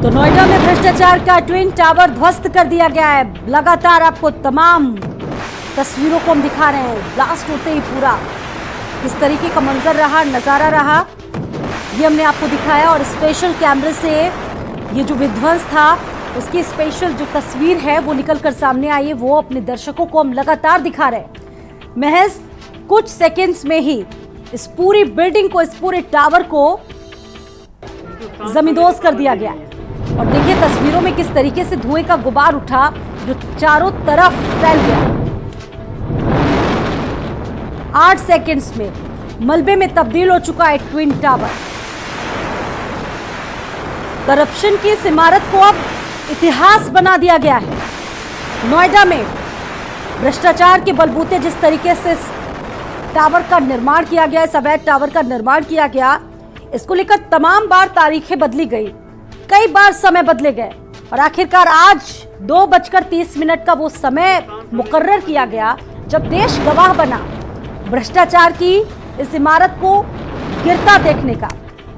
तो नोएडा में भ्रष्टाचार का ट्विन टावर ध्वस्त कर दिया गया है। लगातार आपको तमाम तस्वीरों को हम दिखा रहे हैं। ब्लास्ट होते ही पूरा किस तरीके का मंजर रहा, नजारा रहा, ये हमने आपको दिखाया। और स्पेशल कैमरे से ये जो विध्वंस था उसकी स्पेशल जो तस्वीर है वो निकलकर सामने आई है, वो अपने दर्शकों को हम लगातार दिखा रहे हैं। महज कुछ सेकेंड्स में ही इस पूरी बिल्डिंग को, इस पूरे टावर को जमींदोज कर दिया गया है। और देखिए तस्वीरों में किस तरीके से धुएं का गुबार उठा जो चारों तरफ फैल गया। 8 सेकंड्स में मलबे में तब्दील हो चुका है ट्विन टावर। करप्शन की इस इमारत को अब इतिहास बना दिया गया है। नोएडा में भ्रष्टाचार के बलबूते जिस तरीके से टावर का निर्माण किया गया, इस अवैध टावर का निर्माण किया गया, इसको लेकर तमाम बार तारीखें बदली गई, कई बार समय बदले गए और आखिरकार आज 2:30 का वो समय मुकर्रर किया गया जब देश गवाह बना भ्रष्टाचार की इस इमारत को गिरता देखने का।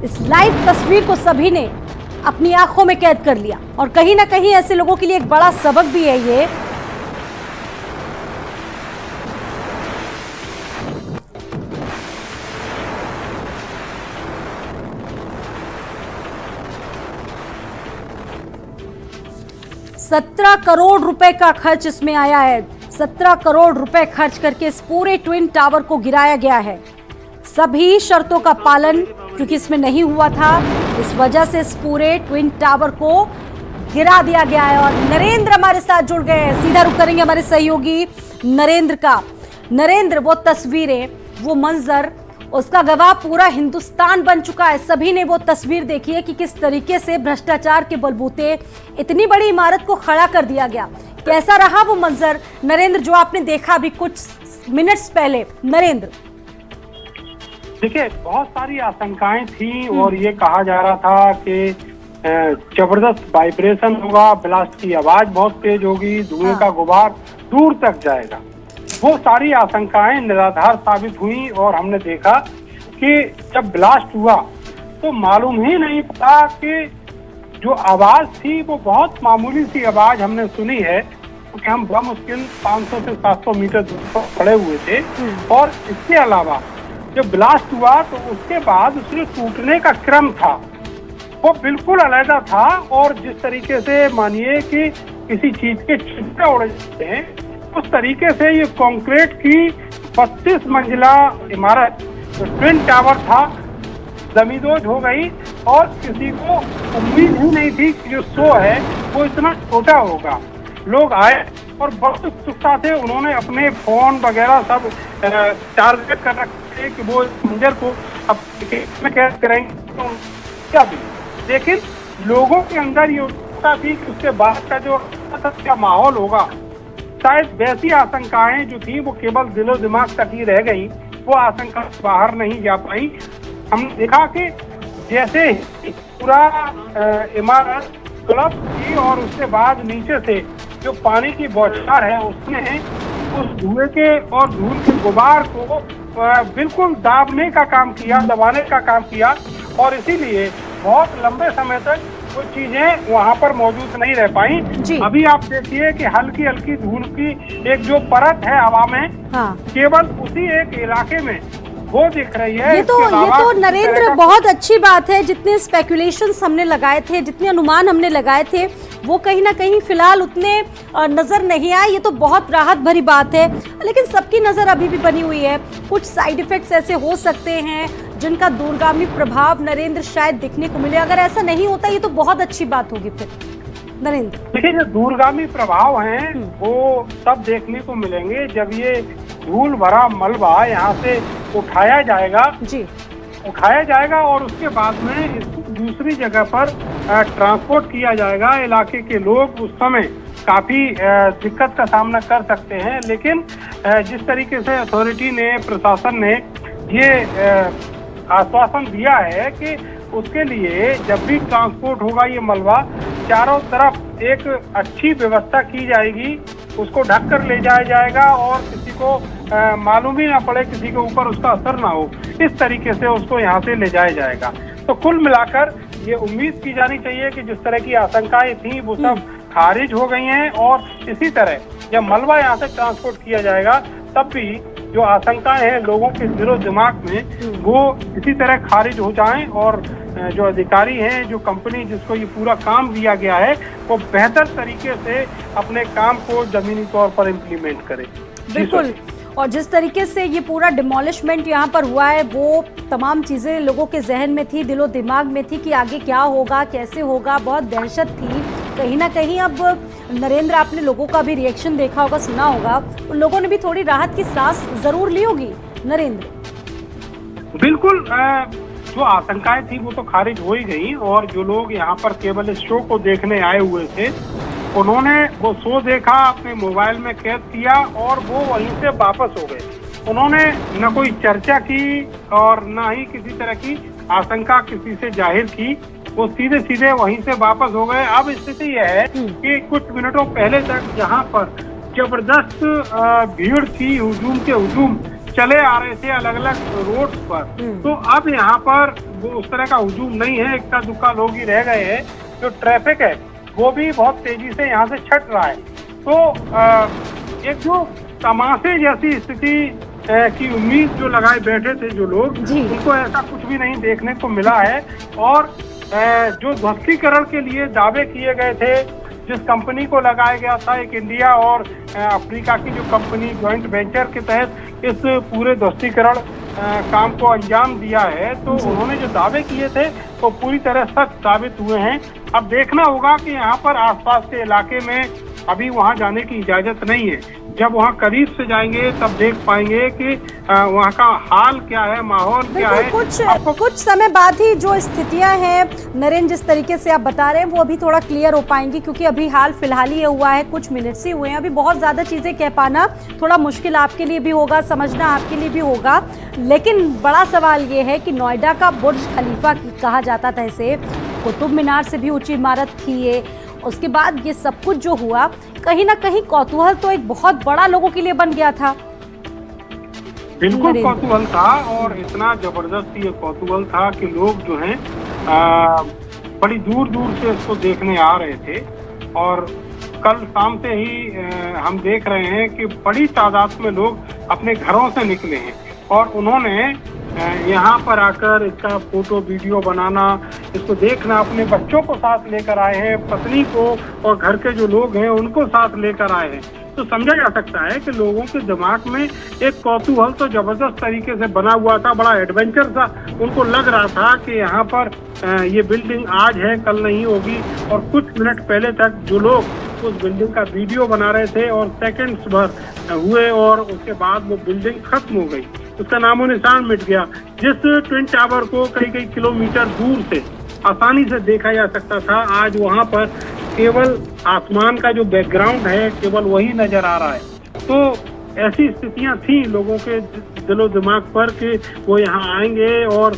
इस लाइव तस्वीर को सभी ने अपनी आंखों में कैद कर लिया और कहीं ना कहीं ऐसे लोगों के लिए एक बड़ा सबक भी है ये। ₹17 करोड़ का खर्च इसमें आया है। 17 करोड़ रुपए खर्च करके इस पूरे ट्विन टावर को गिराया गया है। सभी शर्तों का पालन क्योंकि इसमें नहीं हुआ था, इस वजह से इस पूरे ट्विन टावर को गिरा दिया गया है। और नरेंद्र हमारे साथ जुड़ गए हैं, सीधा रुख करेंगे हमारे सहयोगी नरेंद्र का। नरेंद्र, वो तस्वीरें, वो मंजर, उसका गवाह पूरा हिंदुस्तान बन चुका है। सभी ने वो तस्वीर देखी है कि किस तरीके से भ्रष्टाचार के बलबूते इतनी बड़ी इमारत को खड़ा कर दिया गया। कैसा रहा वो मंजर नरेंद्र जो आपने देखा अभी कुछ मिनट्स पहले? नरेंद्र, देखिए, बहुत सारी आशंकाएं थी और ये कहा जा रहा था कि जबरदस्त वाइब्रेशन होगा, ब्लास्ट की आवाज बहुत तेज होगी, धुएं का गुबार दूर तक जाएगा। वो सारी आशंकाएं निराधार साबित हुई और हमने देखा कि जब ब्लास्ट हुआ तो मालूम ही नहीं पड़ा कि जो आवाज थी वो बहुत मामूली सी आवाज हमने सुनी है, क्योंकि हम बमुश्किल 500 से 700 मीटर दूर पर खड़े हुए थे। और इसके अलावा जब ब्लास्ट हुआ तो उसके बाद उसके टूटने का क्रम था वो बिल्कुल अलग था। और जिस तरीके से मानिए कि किसी चीज के छिलके उड़ जाते हैं, उस तरीके से ये कंक्रीट की 32 मंजिला इमारत जो ट्विन टावर था जमींदोज हो गई। और किसी को उम्मीद ही नहीं थी कि जो शो है वो इतना छोटा होगा। लोग आए और बहुत उत्सुकता थे, उन्होंने अपने फोन वगैरह सब टारगेट कर रखे कि वो मंजर को अब कैद करेंगे तो क्या भी। लेकिन लोगों के अंदर ये उत्सुकता थी कि उसके बाद का जो क्या माहौल होगा, शायद वैसी आशंकाएं जो थी वो केवल दिलो दिमाग तक ही रह गई, वो आशंका बाहर नहीं जा पाई। हमने देखा कि जैसे पूरा इमारत क्लब की और उसके बाद नीचे से जो पानी की बौछार है उसने उस धुएं के और धूल के गुबार को बिल्कुल दाबने का काम किया, दबाने का काम किया। और इसीलिए बहुत लंबे समय तक वो चीजें वहां पर मौजूद नहीं रह पाई। अभी आप देखिए कि हल्की हल्की धूल की एक जो परत है हवा में, हाँ, केवल उसी एक इलाके में वो दिख रही है। ये तो नरेंद्र बहुत अच्छी बात है। जितने स्पेकुलेशंस हमने लगाए थे, जितने अनुमान हमने लगाए थे, वो कहीं ना कहीं फिलहाल उतने नजर नहीं आए। ये तो बहुत राहत भरी बात है। लेकिन सबकी नजर अभी भी बनी हुई है। कुछ साइड इफेक्ट्स ऐसे हो सकते हैं जिनका दूरगामी प्रभाव नरेंद्र शायद दिखने को मिले। अगर ऐसा नहीं होता ये तो बहुत अच्छी बात होगी फिर नरेंद्र। देखिए, जो दूरगामी प्रभाव हैं वो तब देखने को मिलेंगे जब ये धूल भरा मलबा यहाँ से उठाया जाएगा और उसके बाद में इसको दूसरी जगह पर ट्रांसपोर्ट किया जाएगा। इलाके के लोग उस समय काफी दिक्कत का सामना कर सकते हैं। लेकिन जिस तरीके से अथॉरिटी ने, प्रशासन ने ये आश्वासन दिया है कि उसके लिए जब भी ट्रांसपोर्ट होगा ये मलबा, चारों तरफ एक अच्छी व्यवस्था की जाएगी, उसको ढक कर ले जाया जाएगा और किसी को मालूम ही ना पड़े, किसी के ऊपर उसका असर ना हो, इस तरीके से उसको यहाँ से ले जाया जाएगा। तो कुल मिलाकर ये उम्मीद की जानी चाहिए कि जिस तरह की आशंकाएं थी वो सब खारिज हो गई हैं, और इसी तरह जब मलबा यहाँ से ट्रांसपोर्ट किया जाएगा तब भी जो आशंकाएं हैं लोगों के दिलो दिमाग में वो इसी तरह खारिज हो जाएं, और जो अधिकारी हैं, जो कंपनी जिसको ये पूरा काम दिया गया है, वो बेहतर तरीके से अपने काम को जमीनी तौर पर इम्प्लीमेंट करे। बिल्कुल। और जिस तरीके से ये पूरा डिमोलिशमेंट यहाँ पर हुआ है, वो तमाम चीज़ें लोगों के जहन में थी, दिलो दिमाग में थी कि आगे क्या होगा, कैसे होगा, बहुत दहशत थी कहीं ना कहीं। अब नरेंद्र, आपने लोगों का भी रिएक्शन देखा होगा, सुना होगा, उन लोगों ने भी थोड़ी राहत की सांस जरूर ली होगी नरेंद्र। बिल्कुल, जो आशंकाएं थी वो तो खारिज हो ही गई, और जो लोग यहाँ पर केवल इस शो को देखने आए हुए थे उन्होंने वो शो देखा, अपने मोबाइल में कैद किया और वो वहीं से वापस हो गए। उन्होंने न कोई चर्चा की और न ही किसी तरह की आशंका किसी से जाहिर की, वो सीधे सीधे वहीं से वापस हो गए। अब स्थिति यह है कि कुछ मिनटों पहले तक यहाँ पर जबरदस्त भीड़ थी, हुजूम के हुजूम चले आ रहे थे अलग अलग रोड्स पर, तो अब यहाँ पर वो उस तरह का हुजूम नहीं है, इक्का दुक्का लोग ही रह गए हैं। जो ट्रैफिक है वो भी बहुत तेजी से यहाँ से छट रहा है। तो एक जो तमाशे जैसी स्थिति की उम्मीद जो लगाए बैठे थे जो लोग, उनको ऐसा कुछ भी नहीं देखने को मिला है। और जो ध्वस्तीकरण के लिए दावे किए गए थे, जिस कंपनी को लगाया गया था, एक इंडिया और अफ्रीका की जो कंपनी ज्वाइंट वेंचर के तहत इस पूरे ध्वस्तीकरण काम को अंजाम दिया है, तो उन्होंने जो दावे किए थे वो पूरी तरह सच साबित हुए हैं। अब देखना होगा कि यहाँ पर आसपास के इलाके में अभी वहाँ जाने की इजाजत नहीं है। जब वहाँ करीब से जाएंगे तब देख पाएंगे कि वहाँ का हाल क्या है, माहौल क्या है। कुछ समय बाद ही जो स्थितियां हैं नरेंद्र, जिस तरीके से आप बता रहे हैं, वो अभी थोड़ा क्लियर हो पाएंगी, क्योंकि अभी हाल फिलहाल ही हुआ है, कुछ मिनट्स ही हुए हैं। अभी बहुत ज्यादा चीजें कह पाना थोड़ा मुश्किल आपके लिए भी होगा, समझना आपके लिए भी होगा। लेकिन बड़ा सवाल ये है कि नोएडा का बुर्ज खलीफा कहा जाता था इसे, कुतुब मीनार से भी ऊंची इमारत थी ये, उसके बाद ये सब कुछ जो हुआ, कहीं ना कहीं कौतूहल तो एक बहुत बड़ा लोगों के लिए बन गया था। बिल्कुल कौतूहल था, और इतना जबरदस्त ये कौतूहल था कि लोग जो हैं बड़ी दूर दूर से इसको देखने आ रहे थे। और कल शाम से ही हम देख रहे हैं कि बड़ी तादाद में लोग अपने घरों से निकले हैं, और उन्होंने यहाँ पर आकर इसका फोटो वीडियो बनाना, इसको देखना, अपने बच्चों को साथ लेकर आए हैं, पत्नी को और घर के जो लोग हैं उनको साथ लेकर आए हैं। तो समझा जा सकता है कि लोगों के दिमाग में एक कौतूहल तो जबरदस्त तरीके से बना हुआ था, बड़ा एडवेंचर सा उनको लग रहा था कि यहाँ पर ये बिल्डिंग आज है कल नहीं होगी। और कुछ मिनट पहले तक जो लोग उस बिल्डिंग का वीडियो बना रहे थे और सेकंड्स भर हुए और उसके बाद वो बिल्डिंग खत्म हो गई, उसका नामो निशान मिट गया। जिस ट्विन टावर को कई किलोमीटर दूर से आसानी से देखा जा सकता था, आज वहाँ पर केवल आसमान का जो बैकग्राउंड है केवल वही नजर आ रहा है। तो ऐसी स्थितियां थी लोगों के दिलो दिमाग पर कि वो यहाँ आएंगे और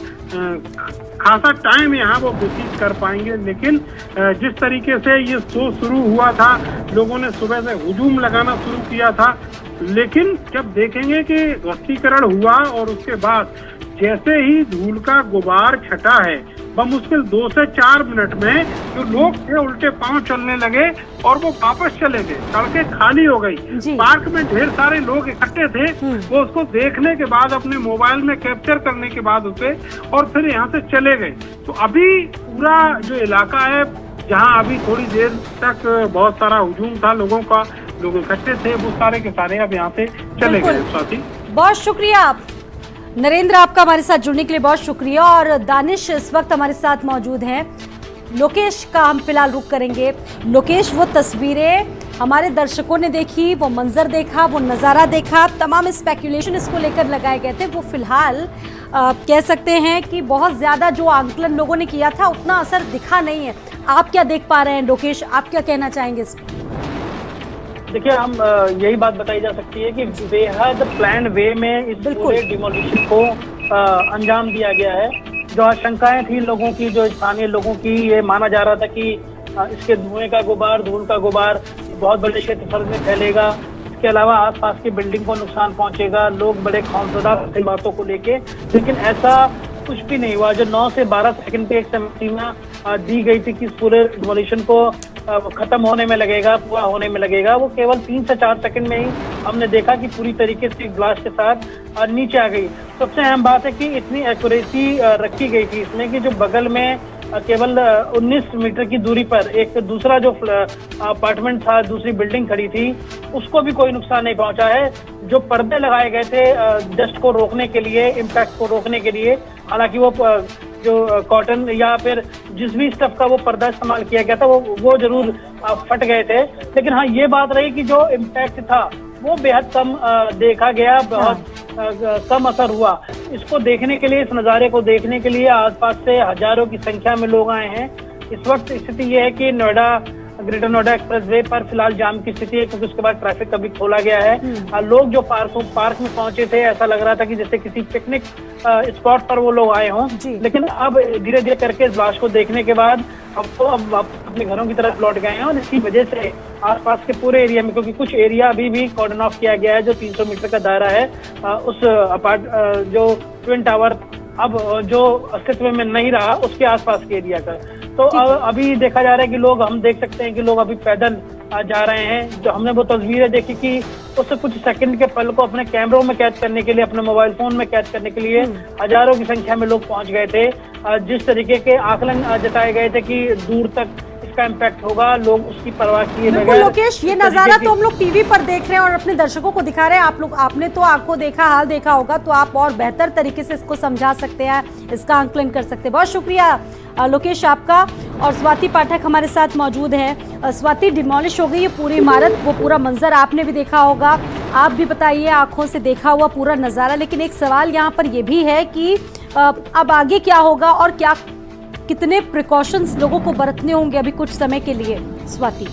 खासा टाइम यहाँ वो व्यतीत कर पाएंगे। लेकिन जिस तरीके से ये शो शुरू हुआ था, लोगों ने सुबह से हुजूम लगाना शुरू किया था, लेकिन जब देखेंगे कि ध्वस्तीकरण हुआ और उसके बाद जैसे ही धूल का गुबार छटा है, बमुश्किल 2 से 4 मिनट में जो लोग थे उल्टे पांव चलने लगे और वो वापस चले गए। सड़कें खाली हो गई, पार्क में ढेर सारे लोग इकट्ठे थे, वो उसको देखने के बाद अपने मोबाइल में कैप्चर करने के बाद उसे और फिर यहाँ से चले गए। तो अभी पूरा जो इलाका है जहाँ अभी थोड़ी देर तक बहुत सारा हुजूम था लोगों का, लोग इकट्ठे थे, वो सारे के सारे अब यहाँ से चले गए। साथी बहुत शुक्रिया आप नरेंद्र, आपका हमारे साथ जुड़ने के लिए बहुत शुक्रिया। और दानिश इस वक्त हमारे साथ मौजूद हैं। लोकेश का हम फिलहाल रुख करेंगे। लोकेश, वो तस्वीरें हमारे दर्शकों ने देखी, वो मंजर देखा, वो नज़ारा देखा, तमाम स्पेकुलेशन इसको लेकर लगाए गए थे, वो फिलहाल कह सकते हैं कि बहुत ज़्यादा जो आंकलन लोगों ने किया था उतना असर दिखा नहीं है। आप क्या देख पा रहे हैं लोकेश, आप क्या कहना चाहेंगे इस पर? देखिए, हम यही बात बताई जा सकती है कि बेहद प्लान वे में इस पूरे डिमोलिशन को अंजाम दिया गया है। जो आशंकाएं थी लोगों की, जो स्थानीय लोगों की, ये माना जा रहा था कि इसके धुएं का गुबार, धूल का गुबार बहुत बड़े क्षेत्रफल में फैलेगा, इसके अलावा आसपास की बिल्डिंग को नुकसान पहुंचेगा, लोग बड़े खौफजदा इन बातों को लेके। लेकिन ऐसा कुछ भी नहीं हुआ। जो 9 से 12 सेकंड की एक समय सीमा दी गई थी कि इस पूरे डिमोलिशन को खत्म होने में लगेगा, पूरा होने में लगेगा, वो केवल 3 से 4 सेकंड में ही हमने देखा कि पूरी तरीके से ब्लास्ट के साथ नीचे आ गई। सबसे अहम बात है कि इतनी एक्यूरेसी रखी गई थी इसमें कि जो बगल में केवल 19 मीटर की दूरी पर एक दूसरा जो अपार्टमेंट था, दूसरी बिल्डिंग खड़ी थी, उसको भी कोई नुकसान नहीं पहुंचा है। जो पर्दे लगाए गए थे डस्ट को रोकने के लिए, इम्पैक्ट को रोकने के लिए, हालांकि वो जो कॉटन या फिर जिस भी स्टफ का वो पर्दा इस्तेमाल किया गया था वो जरूर फट गए थे। लेकिन हाँ, ये बात रही कि जो इम्पैक्ट था वो बेहद कम देखा गया, बहुत कम असर हुआ। इसको देखने के लिए, इस नज़ारे को देखने के लिए आसपास से हजारों की संख्या में लोग आए हैं। इस वक्त स्थिति ये है कि ग्रेटर नोएडा एक्सप्रेसवे पर फिलहाल जाम की स्थिति है, क्योंकि उसके बाद ट्रैफिक अभी खोला गया है। लोग जो पार्क में पहुंचे थे, ऐसा लग रहा था कि जैसे किसी पिकनिक स्पॉट पर वो लोग आए हों। लेकिन अब धीरे धीरे करके इस ब्लास्ट को देखने के बाद अब अपने घरों की तरफ लौट गए हैं, और इसी वजह से आसपास के पूरे एरिया में, क्योंकि कुछ एरिया अभी भी कॉर्डन ऑफ किया गया है, जो 300 मीटर का दायरा है, उस जो ट्विन टावर अब जो अस्तित्व में नहीं रहा, उसके आसपास के एरिया का। तो अभी देखा जा रहा है कि लोग, हम देख सकते हैं कि लोग अभी पैदल जा रहे हैं। जो हमने वो तस्वीरें देखी कि उस कुछ सेकंड के पल को अपने कैमरों में कैद करने के लिए, अपने मोबाइल फोन में कैद करने के लिए हजारों की संख्या में लोग पहुंच गए थे। जिस तरीके के आकलन जताए गए थे कि दूर तक इसका इम्पैक्ट होगा, लोग उसकी परवाह किए बगैर। लोकेश, ये नजारा तो हम लोग टीवी पर देख रहे हैं और अपने दर्शकों को दिखा रहे हैं। आपने तो आंखों देखा, हाल देखा होगा, तो आप और बेहतर तरीके से इसको समझा सकते हैं, इसका आंकलन कर सकते हैं। बहुत शुक्रिया लोकेश आपका। और स्वाति पाठक हमारे साथ मौजूद है। स्वाति, डिमोलिश हो गई ये पूरी इमारत, वो पूरा मंजर आपने भी देखा होगा, आप भी बताइए, आंखों से देखा हुआ पूरा नजारा। लेकिन एक सवाल यहाँ पर यह भी है कि अब आगे क्या होगा और कितने प्रिकॉशंस लोगों को बरतने होंगे अभी कुछ समय के लिए? स्वाति,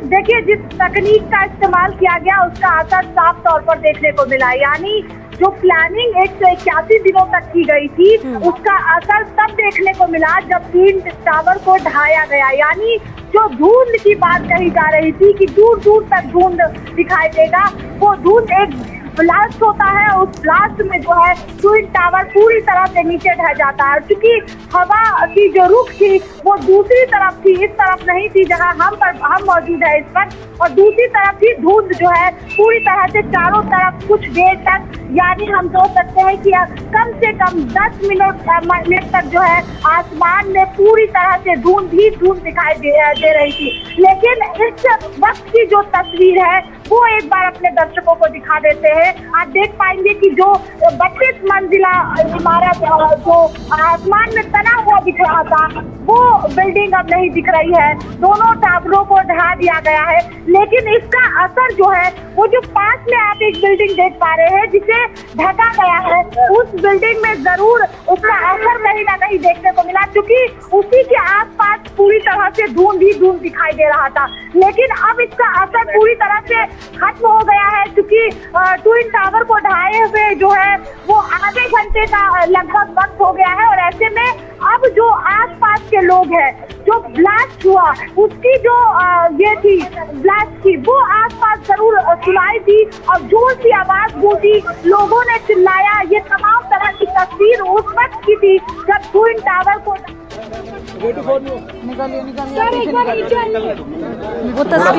देखिए, जिस तकनीक का इस्तेमाल किया गया उसका असर साफ तौर पर देखने को मिला। यानी जो प्लानिंग 181 दिनों तक की गई थी, उसका असर तब देखने को मिला जब ट्विन टावर को ढाया गया। यानी जो धुंध की बात कही जा रही थी कि दूर दूर तक धुंध दिखाई देगा, वो धुंध एक ब्लास्ट होता है, उस ब्लास्ट में जो है ट्विन टावर पूरी तरह से नीचे ढह जाता है। क्योंकि हवा की जो रुख थी वो दूसरी तरफ थी, इस तरफ नहीं थी जहां हम मौजूद है इस वक्त, और दूसरी तरफ ही धुंध जो है पूरी तरह से चारों तरफ कुछ देर तक, यानी हम सोच सकते हैं कि कम से कम 10 मिनट तक जो है आसमान में पूरी तरह से धुंध ही धुंध दिखाई दे रही थी। लेकिन इस वक्त की जो तस्वीर है वो एक बार अपने दर्शकों को दिखा देते हैं। आप देख पाएंगे कि जो 32 मंजिला इमारत जो आसमान में तना हुआ दिख रहा था, वो बिल्डिंग अब नहीं दिख रही है। दोनों टावरों को ढा दिया गया है। लेकिन इसका असर जो है, वो जो पास में आप एक बिल्डिंग देख पा रहे हैं जिसे ढका गया है, उस बिल्डिंग में जरूर उसका असर कहीं ना कहीं देखने को मिला, क्योंकि उसी के आसपास पूरी तरह से धुंध ही धुंध दिखाई दे रहा था। लेकिन अब इसका असर पूरी तरह से खत्म हो गया है, क्योंकि ट्विन टावर को ढाए हुए जो है वो आधे घंटे का लगभग वक्त हो गया है। और ऐसे में अब जो आसपास के लोग हैं, जो ब्लास्ट हुआ उसकी जो ये थी ब्लास्ट की, वो आसपास जरूर सुनाई थी और जोर सी आवाज गूंजी, लोगों ने चिल्लाया। ये तमाम तरह की तस्वीर उस वक्त की थी जब ट्विन टावर को वो तस्वीर